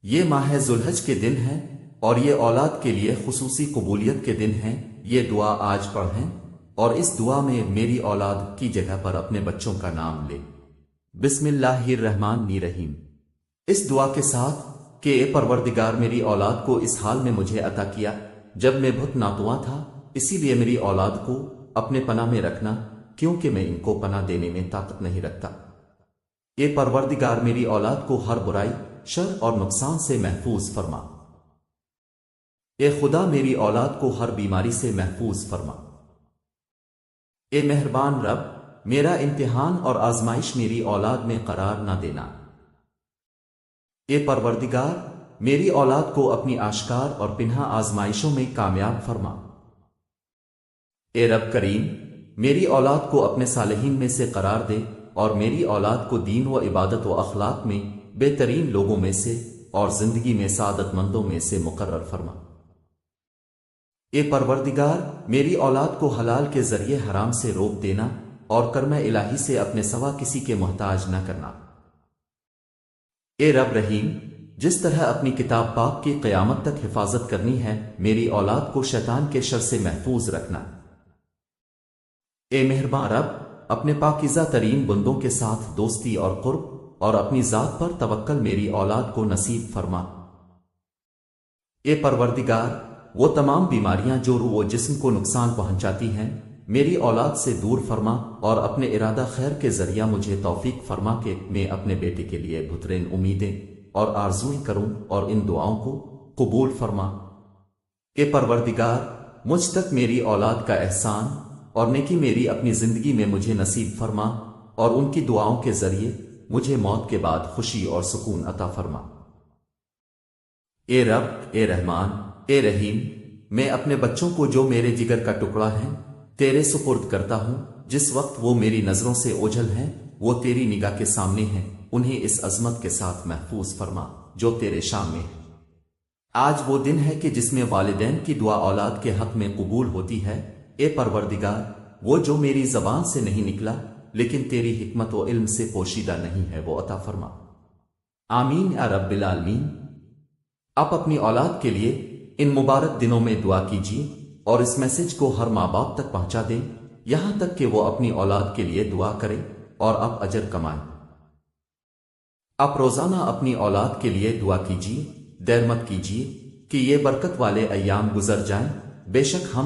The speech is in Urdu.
یہ ماہ ذوالحج کے دن ہیں اور یہ اولاد کے لیے خصوصی قبولیت کے دن ہیں۔ یہ دعا آج پڑھیں اور اس دعا میں میری اولاد کی جگہ پر اپنے بچوں کا نام لے۔ بسم اللہ الرحمن الرحیم۔ اس دعا کے ساتھ کہ اے پروردگار میری اولاد کو اس حال میں مجھے عطا کیا جب میں بہت ناتواں تھا، اسی لیے میری اولاد کو اپنے پناہ میں رکھنا کیونکہ میں ان کو پناہ دینے میں طاقت نہیں رکھتا۔ اے پروردگار میری اولاد کو ہر برائی، شر اور نقصان سے محفوظ فرما۔ اے خدا میری اولاد کو ہر بیماری سے محفوظ فرما۔ اے مہربان رب، میرا امتحان اور آزمائش میری اولاد میں قرار نہ دینا۔ اے پروردگار میری اولاد کو اپنی آشکار اور پنہا آزمائشوں میں کامیاب فرما۔ اے رب کریم میری اولاد کو اپنے صالحین میں سے قرار دے اور میری اولاد کو دین و عبادت و اخلاق میں بہترین لوگوں میں سے اور زندگی میں سعادت مندوں میں سے مقرر فرما۔ اے پروردگار میری اولاد کو حلال کے ذریعے حرام سے روک دینا اور کرم الہی سے اپنے سوا کسی کے محتاج نہ کرنا۔ اے رب رحیم جس طرح اپنی کتاب پاک کی قیامت تک حفاظت کرنی ہے، میری اولاد کو شیطان کے شر سے محفوظ رکھنا۔ اے مہربان رب اپنے پاکیزہ ترین بندوں کے ساتھ دوستی اور قرب اور اپنی ذات پر توکل میری اولاد کو نصیب فرما۔ اے پروردگار وہ تمام بیماریاں جو روح و جسم کو نقصان پہنچاتی ہیں میری اولاد سے دور فرما اور اپنے ارادہ خیر کے ذریعہ مجھے توفیق فرما کہ میں اپنے بیٹے کے لیے بہترین امیدیں اور آرزویں کروں اور ان دعاؤں کو قبول فرما۔ اے پروردگار مجھ تک میری اولاد کا احسان اور نیکی میری اپنی زندگی میں مجھے نصیب فرما اور ان کی دعاؤں کے ذریعے مجھے موت کے بعد خوشی اور سکون عطا فرما۔ اے رب، اے رحمان، اے رحیم میں اپنے بچوں کو جو میرے جگر کا ٹکڑا ہیں تیرے سپرد کرتا ہوں۔ جس وقت وہ میری نظروں سے اوجھل ہیں وہ تیری نگاہ کے سامنے ہیں، انہیں اس عظمت کے ساتھ محفوظ فرما جو تیرے شان میں ہے۔ آج وہ دن ہے کہ جس میں والدین کی دعا اولاد کے حق میں قبول ہوتی ہے۔ اے پروردگار وہ جو میری زبان سے نہیں نکلا لیکن تیری حکمت و علم سے پوشیدہ نہیں ہے وہ عطا فرما۔ آمین یا رب العالمین۔ آپ اپنی اولاد کے لیے ان مبارک دنوں میں دعا کیجیے اور اس میسج کو ہر ماں باپ تک پہنچا دیں یہاں تک کہ وہ اپنی اولاد کے لیے دعا کرے اور آپ اجر کمائیں۔ آپ روزانہ اپنی اولاد کے لیے دعا کیجیے، دیر مت کیجیے کہ یہ برکت والے ایام گزر جائیں۔ بے شک ہم